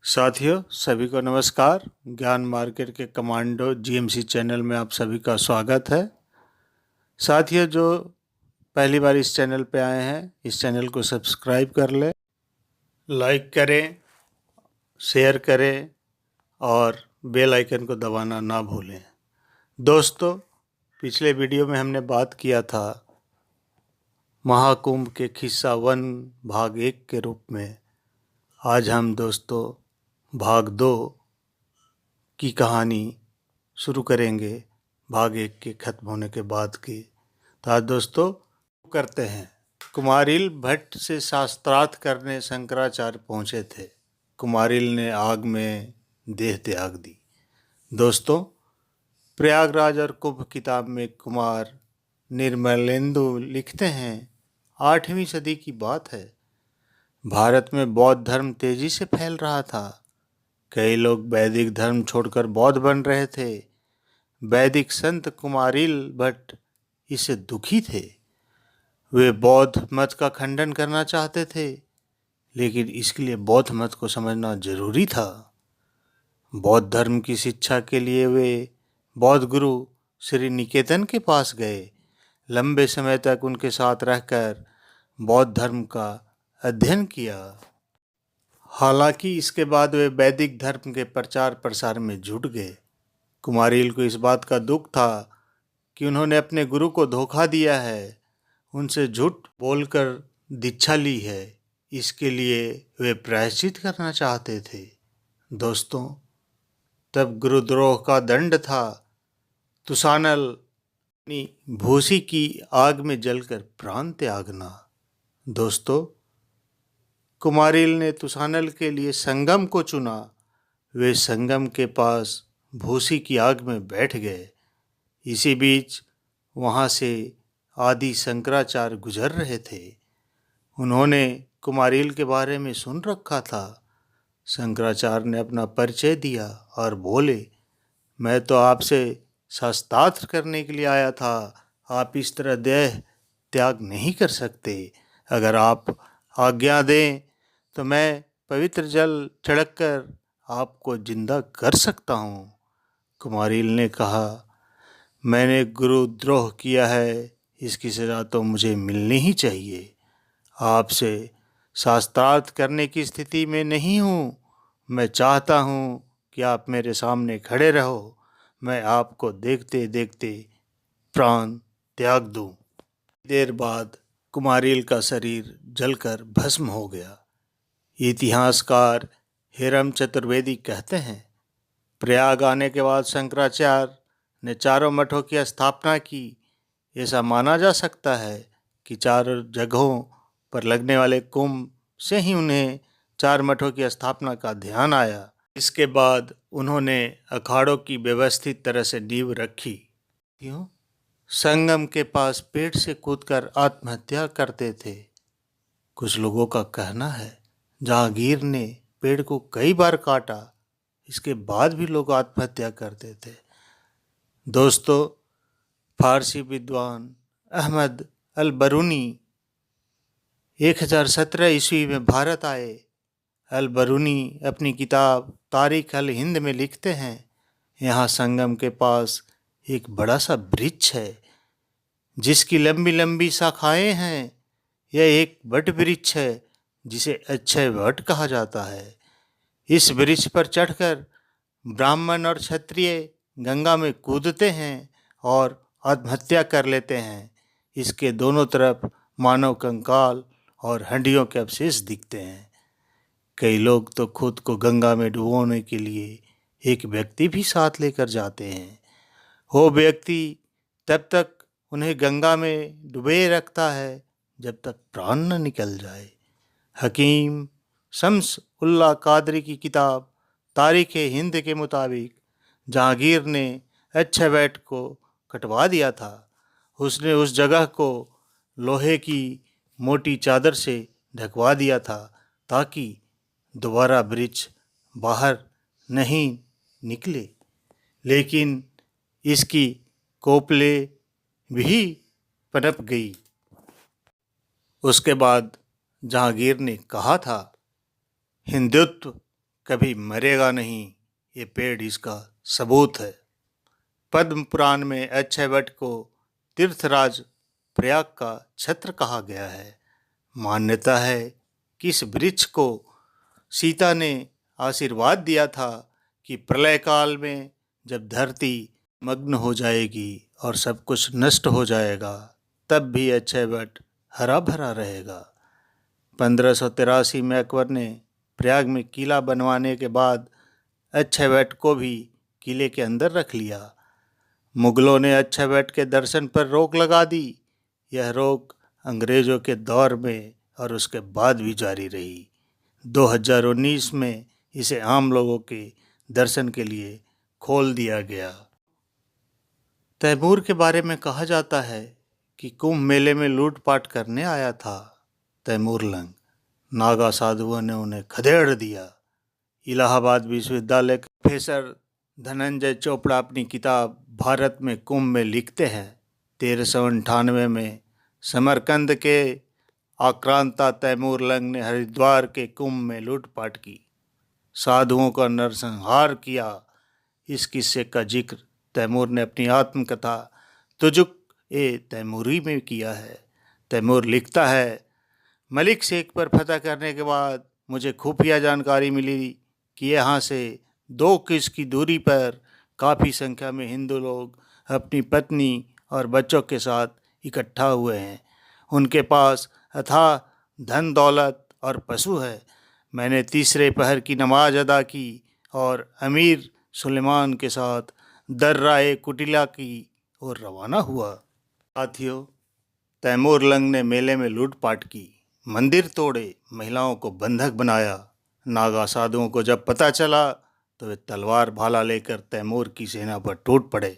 साथियों सभी को नमस्कार। ज्ञान मार्केट के कमांडो जीएमसी चैनल में आप सभी का स्वागत है। साथियों जो पहली बार इस चैनल पे आए हैं, इस चैनल को सब्सक्राइब कर लें, लाइक करें, शेयर करें और बेल आइकन को दबाना ना भूलें। दोस्तों, पिछले वीडियो में हमने बात किया था महाकुंभ के किस्सा 1 भाग 1 के रूप में। आज हम दोस्तों भाग 2 की कहानी शुरू करेंगे, भाग 1 के खत्म होने के बाद की। तो आज दोस्तों करते हैं। कुमारिल भट्ट से शास्त्रार्थ करने शंकराचार्य पहुँचे थे। कुमारिल ने आग में देह त्याग दी। दोस्तों, प्रयागराज और कुंभ किताब में कुमार निर्मलेंदु लिखते हैं, 8वीं सदी की बात है। भारत में बौद्ध धर्म तेजी से फैल रहा था। कई लोग वैदिक धर्म छोड़कर बौद्ध बन रहे थे। वैदिक संत कुमारिल भट्ट इससे दुखी थे। वे बौद्ध मत का खंडन करना चाहते थे, लेकिन इसके लिए बौद्ध मत को समझना जरूरी था। बौद्ध धर्म की शिक्षा के लिए वे बौद्ध गुरु श्री निकेतन के पास गए। लंबे समय तक उनके साथ रहकर बौद्ध धर्म का अध्ययन किया। हालांकि इसके बाद वे वैदिक धर्म के प्रचार प्रसार में जुट गए। कुमारिल को इस बात का दुख था कि उन्होंने अपने गुरु को धोखा दिया है, उनसे झूठ बोलकर दीक्षा ली है। इसके लिए वे प्रायश्चित करना चाहते थे। दोस्तों, तब गुरुद्रोह का दंड था तुसानल भूसी की आग में जलकर प्राण त्यागना। दोस्तों, कुमारिल ने तुसानल के लिए संगम को चुना। वे संगम के पास भूसी की आग में बैठ गए। इसी बीच वहाँ से आदि शंकराचार्य गुजर रहे थे। उन्होंने कुमारिल के बारे में सुन रखा था। शंकराचार्य ने अपना परिचय दिया और बोले, मैं तो आपसे शास्त्रार्थ करने के लिए आया था। आप इस तरह देह त्याग नहीं कर सकते। अगर आप आज्ञा दें तो मैं पवित्र जल छिड़क कर आपको जिंदा कर सकता हूँ। कुमारिल ने कहा, मैंने गुरुद्रोह किया है, इसकी सज़ा तो मुझे मिलनी ही चाहिए। आपसे शास्त्रार्थ करने की स्थिति में नहीं हूँ। मैं चाहता हूँ कि आप मेरे सामने खड़े रहो। मैं आपको देखते देखते प्राण त्याग दूँ। देर बाद कुमारिल का शरीर जलकर भस्म हो गया। इतिहासकार हेरम चतुर्वेदी कहते हैं, प्रयाग आने के बाद शंकराचार्य ने चारों मठों की स्थापना की। ऐसा माना जा सकता है कि चारों जगहों पर लगने वाले कुंभ से ही उन्हें 4 मठों की स्थापना का ध्यान आया। इसके बाद उन्होंने अखाड़ों की व्यवस्थित तरह से नींव रखी। क्यों? संगम के पास पेड़ से कूदकर आत्महत्या करते थे। कुछ लोगों का कहना है जहांगीर ने पेड़ को कई बार काटा, इसके बाद भी लोग आत्महत्या करते थे। दोस्तों, फारसी विद्वान अहमद अल बरूनी 1017 ईस्वी में भारत आए। अल बरूनी अपनी किताब तारीख अल हिंद में लिखते हैं, यहाँ संगम के पास एक बड़ा सा वृक्ष है जिसकी लंबी लंबी शाखाएं हैं। यह एक वट वृक्ष है जिसे अक्षय वट कहा जाता है। इस वृक्ष पर चढ़कर ब्राह्मण और क्षत्रिय गंगा में कूदते हैं और आत्महत्या कर लेते हैं। इसके दोनों तरफ मानव कंकाल और हड्डियों के अवशेष दिखते हैं। कई लोग तो खुद को गंगा में डुबोने के लिए एक व्यक्ति भी साथ लेकर जाते हैं। वो व्यक्ति तब तक उन्हें गंगा में डुबे रखता है जब तक प्राण न निकल जाए। हकीम शम्स उल्ला कादरी की किताब तारीख हिंद के मुताबिक जहांगीर ने अक्षय वट को कटवा दिया था। उसने उस जगह को लोहे की मोटी चादर से ढकवा दिया था ताकि दोबारा वृक्ष बाहर नहीं निकले। लेकिन इसकी कोपले भी पनप गई। उसके बाद जहांगीर ने कहा था, हिंदुत्व कभी मरेगा नहीं, ये पेड़ इसका सबूत है। पद्म पुराण में अक्षय वट को तीर्थराज प्रयाग का छत्र कहा गया है। मान्यता है कि इस वृक्ष को सीता ने आशीर्वाद दिया था कि प्रलय काल में जब धरती मग्न हो जाएगी और सब कुछ नष्ट हो जाएगा, तब भी अक्षय वट हरा भरा रहेगा। 1583 में अकबर ने प्रयाग में किला बनवाने के बाद अक्षय वट को भी किले के अंदर रख लिया। मुगलों ने अक्षय वट के दर्शन पर रोक लगा दी। यह रोक अंग्रेज़ों के दौर में और उसके बाद भी जारी रही। 2019 में इसे आम लोगों के दर्शन के लिए खोल दिया गया। तैमूर के बारे में कहा जाता है कि कुंभ मेले में लूटपाट करने आया था तैमूर लंग। नागा साधुओं ने उन्हें खदेड़ दिया। इलाहाबाद विश्वविद्यालय के प्रोफेसर धनंजय चोपड़ा अपनी किताब भारत में कुंभ में लिखते हैं, 1398 में समरकंद के आक्रांता तैमूर लंग ने हरिद्वार के कुंभ में लूटपाट की, साधुओं का नरसंहार किया। इस किस्से का जिक्र तैमूर ने अपनी आत्मकथा तुजुक ए तैमूरी में किया है। तैमूर लिखता है, मलिक शेख पर फतह करने के बाद मुझे खुफिया जानकारी मिली कि यहाँ से 2 कोस की दूरी पर काफ़ी संख्या में हिंदू लोग अपनी पत्नी और बच्चों के साथ इकट्ठा हुए हैं। उनके पास अथाह धन दौलत और पशु है। मैंने तीसरे पहर की नमाज अदा की और अमीर सुलेमान के साथ दर्राए कुटिला की ओर रवाना हुआ। साथियों, तैमूर लंग ने मेले में लूटपाट की, मंदिर तोड़े, महिलाओं को बंधक बनाया। नागा साधुओं को जब पता चला तो वे तलवार भाला लेकर तैमूर की सेना पर टूट पड़े।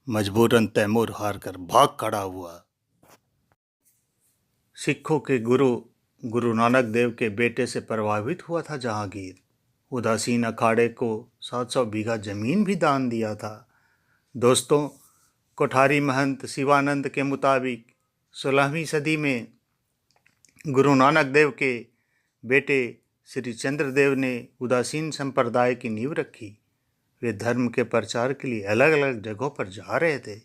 मजबूरन तैमूर हार कर भाग खड़ा हुआ। सिखों के गुरु नानक देव के बेटे से प्रभावित हुआ था जहांगीर। उदासीन अखाड़े को 700 बीघा जमीन भी दान दिया था। दोस्तों, कोठारी महंत शिवानंद के मुताबिक 16वीं सदी में गुरु नानक देव के बेटे श्री चंद्रदेव ने उदासीन संप्रदाय की नींव रखी। वे धर्म के प्रचार के लिए अलग अलग जगहों पर जा रहे थे।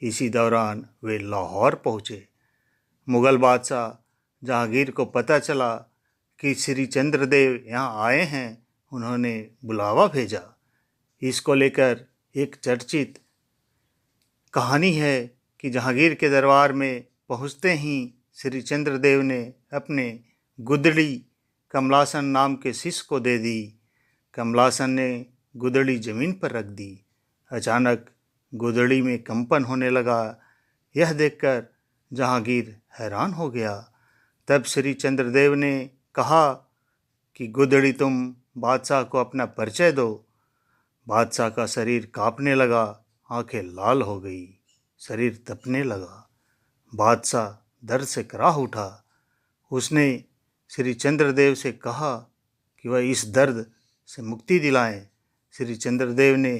इसी दौरान वे लाहौर पहुँचे। मुग़ल बादशाह जहांगीर को पता चला कि श्री चंद्रदेव यहाँ आए हैं। उन्होंने बुलावा भेजा। इसको लेकर एक चर्चित कहानी है कि जहांगीर के दरबार में पहुँचते ही श्री चंद्रदेव ने अपने गुदड़ी कमलासन नाम के शिष्य को दे दी। कमलासन ने गुदड़ी जमीन पर रख दी। अचानक गुदड़ी में कंपन होने लगा। यह देखकर जहांगीर हैरान हो गया। तब श्री चंद्रदेव ने कहा कि गुदड़ी, तुम बादशाह को अपना परिचय दो। बादशाह का शरीर कांपने लगा, आंखें लाल हो गई, शरीर तपने लगा। बादशाह दर्द से कराह उठा। उसने श्री चंद्रदेव से कहा कि वह इस दर्द से मुक्ति दिलाएं। श्री चंद्रदेव ने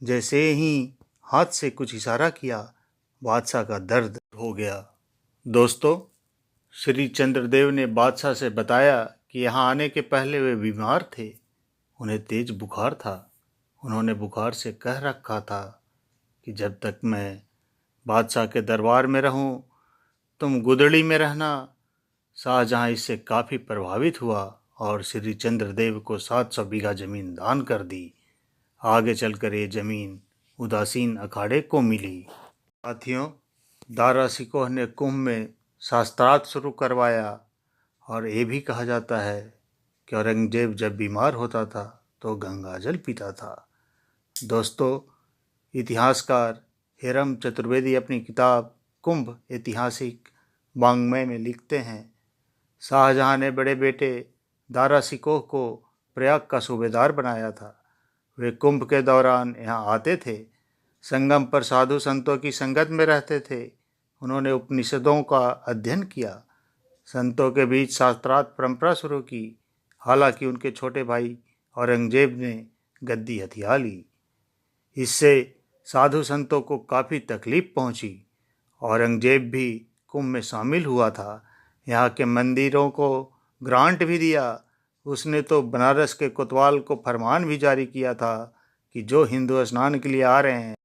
जैसे ही हाथ से कुछ इशारा किया, बादशाह का दर्द हो गया। दोस्तों, श्री चंद्रदेव ने बादशाह से बताया कि यहाँ आने के पहले वे बीमार थे, उन्हें तेज बुखार था। उन्होंने बुखार से कह रखा था कि जब तक मैं बादशाह के दरबार में रहूं, तुम गुदड़ी में रहना। शाहजहाँ इससे काफ़ी प्रभावित हुआ और श्री चंद्रदेव को 700 बीघा ज़मीन दान कर दी। आगे चलकर ये ज़मीन उदासीन अखाड़े को मिली। साथियों, दारा सिकोह ने कुंभ में शास्त्रार्थ शुरू करवाया और ये भी कहा जाता है कि औरंगजेब जब बीमार होता था तो गंगाजल पीता था। दोस्तों, इतिहासकार हेरम चतुर्वेदी अपनी किताब कुंभ ऐतिहासिक वाङ्मय में लिखते हैं, शाहजहाँ ने बड़े बेटे दारा सिकोह को प्रयाग का सूबेदार बनाया था। वे कुंभ के दौरान यहाँ आते थे, संगम पर साधु संतों की संगत में रहते थे। उन्होंने उपनिषदों का अध्ययन किया, संतों के बीच शास्त्रार्थ परंपरा शुरू की। हालांकि उनके छोटे भाई औरंगजेब ने गद्दी हथिया ली। इससे साधु संतों को काफ़ी तकलीफ पहुंची। औरंगजेब भी कुंभ में शामिल हुआ था। यहाँ के मंदिरों को ग्रांट भी दिया। उसने तो बनारस के कोतवाल को फरमान भी जारी किया था कि जो हिंदू स्नान के लिए आ रहे हैं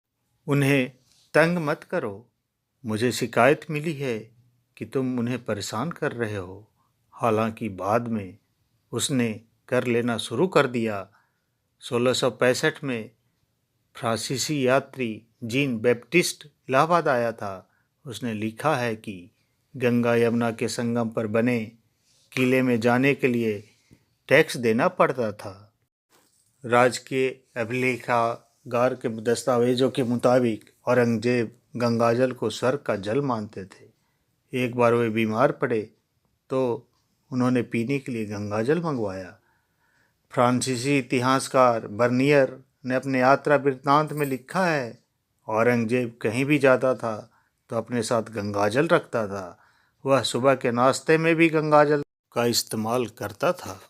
उन्हें तंग मत करो। मुझे शिकायत मिली है कि तुम उन्हें परेशान कर रहे हो। हालांकि बाद में उसने कर लेना शुरू कर दिया। 1665 में फ्रांसीसी यात्री जीन बैप्टिस्ट इलाहाबाद आया था। उसने लिखा है कि गंगा यमुना के संगम पर बने किले में जाने के लिए टैक्स देना पड़ता था। राजकीय अभिलेखागार के दस्तावेजों के मुताबिक औरंगजेब गंगाजल को स्वर्ग का जल मानते थे। एक बार वे बीमार पड़े तो उन्होंने पीने के लिए गंगाजल मंगवाया। फ्रांसीसी इतिहासकार बर्नियर ने अपने यात्रा वृत्तांत में लिखा है, औरंगजेब कहीं भी जाता था तो अपने साथ गंगाजल रखता था। वह सुबह के नाश्ते में भी गंगाजल का इस्तेमाल करता था।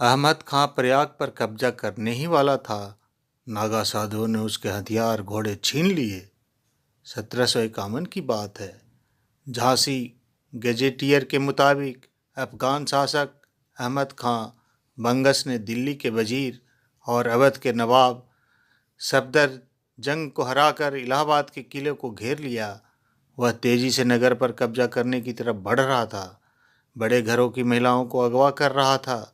अहमद खां प्रयाग पर कब्जा करने ही वाला था। नागा साधुओं ने उसके हथियार घोड़े छीन लिए। 1751 की बात है। झांसी गजेटियर के मुताबिक अफगान शासक अहमद खां बंगस ने दिल्ली के वजीर और अवध के नवाब सफदरजंग को हराकर इलाहाबाद के किले को घेर लिया। वह तेजी से नगर पर कब्जा करने की तरफ बढ़ रहा था। बड़े घरों की महिलाओं को अगवा कर रहा था।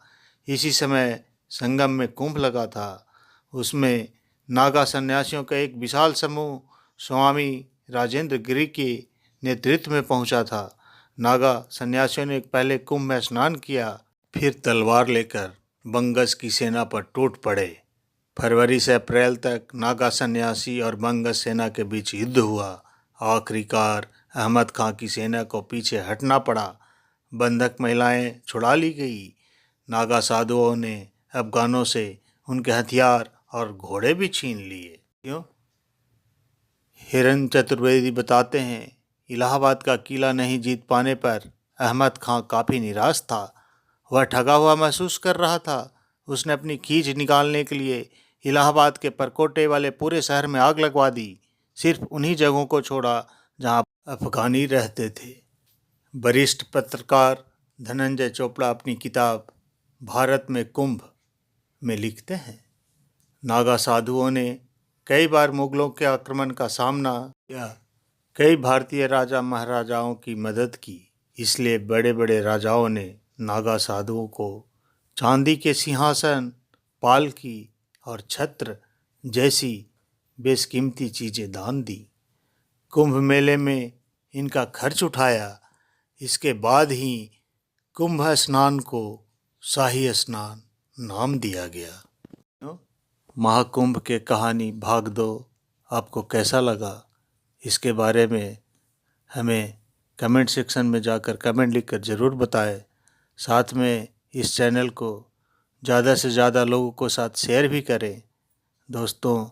इसी समय संगम में कुंभ लगा था। उसमें नागा सन्यासियों का एक विशाल समूह स्वामी राजेंद्र गिरी के नेतृत्व में पहुंचा था। नागा सन्यासियों ने पहले कुंभ में स्नान किया, फिर तलवार लेकर बंगस की सेना पर टूट पड़े। फरवरी से अप्रैल तक नागा सन्यासी और बंगस सेना के बीच युद्ध हुआ। आखिरकार अहमद खां की सेना को पीछे हटना पड़ा। बंधक महिलाएं छुड़ा ली गई। नागा साधुओं ने अफगानों से उनके हथियार और घोड़े भी छीन लिए। क्यों? हिरन चतुर्वेदी बताते हैं, इलाहाबाद का किला नहीं जीत पाने पर अहमद खां काफ़ी निराश था। वह ठगा हुआ महसूस कर रहा था। उसने अपनी खींच निकालने के लिए इलाहाबाद के परकोटे वाले पूरे शहर में आग लगवा दी। सिर्फ उन्हीं जगहों को छोड़ा जहां अफगानी रहते थे। वरिष्ठ पत्रकार धनंजय चोपड़ा अपनी किताब भारत में कुंभ में लिखते हैं, नागा साधुओं ने कई बार मुगलों के आक्रमण का सामना किया। कई भारतीय राजा महाराजाओं की मदद की। इसलिए बड़े बड़े राजाओं ने नागा साधुओं को चांदी के सिंहासन, पालकी और छत्र जैसी बेशकीमती चीज़ें दान दी। कुंभ मेले में इनका खर्च उठाया। इसके बाद ही कुंभ स्नान को शाही स्नान नाम दिया गया। महाकुंभ के कहानी भाग 2 आपको कैसा लगा, इसके बारे में हमें कमेंट सेक्शन में जाकर कमेंट लिखकर ज़रूर बताएं। साथ में इस चैनल को ज़्यादा से ज़्यादा लोगों को साथ शेयर भी करें। दोस्तों,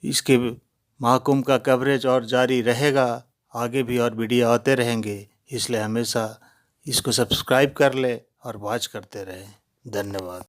इसके महाकुंभ का कवरेज और जारी रहेगा। आगे भी और वीडियो आते रहेंगे, इसलिए हमेशा इसको सब्सक्राइब कर लें और वॉच करते रहें। धन्यवाद।